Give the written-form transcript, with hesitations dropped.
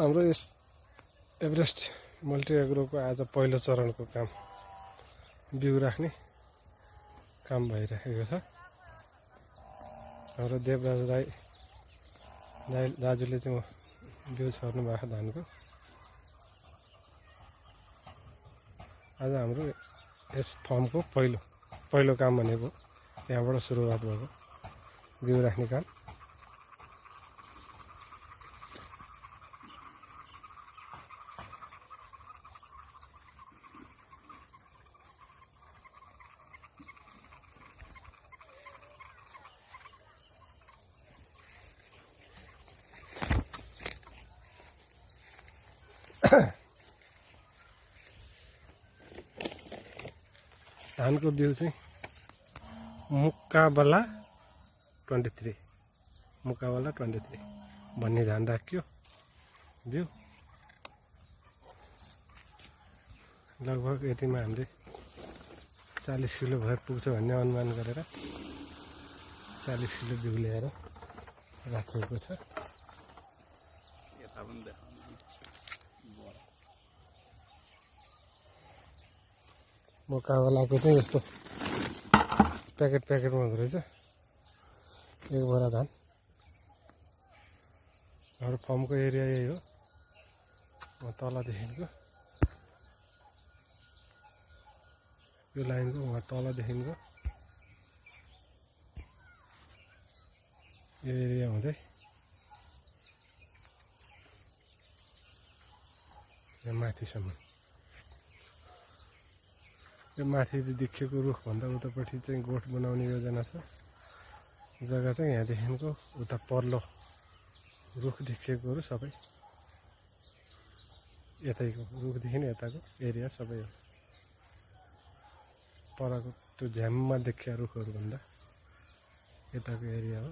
हाम्रो यस एभरेस्ट मल्टिएग्रोको आज पहिलो चरणको काम बिउ राख्ने काम भइरहेको छ। हाम्रो देवराज राई दाजुले चाहिँ बिउ छर्नु भएको धानको। आज हाम्रो यस फर्मको पहिलो काम भनेको यहाँबाट सुरुवात भएको बिउ राख्ने काम। धानको बिउ चाहिँ मुकाबला 23 भन्ने धान राखियो। बिउ लगभग यतिमा हामीले 40 किलो भएर पुग्छ भन्ने अनुमान गरेर 40 किलो बिउ ल्याएर राखिएको छ। मुकाबलाको चाहिँ यस्तो प्याकेटमा हुँदो रहेछ एक बोरा धान। हाम्रो फर्मको एरिया यही हो। तलदेखिको यो लाइनको वहाँ तलदेखिको यो एरिया हुँदै यहाँ माथिसम्म। यो माथि देखिएको रुखभन्दा उतापट्टि चाहिँ गोठ बनाउने योजना छ। जग्गा चाहिँ यहाँदेखिको उता पल्लो रुख देखिएकोहरू सबै यतैको रुखदेखि यताको एरिया सबै हो। परको त्यो झ्याममा देखिया रुखहरू भन्दा यताको एरिया हो।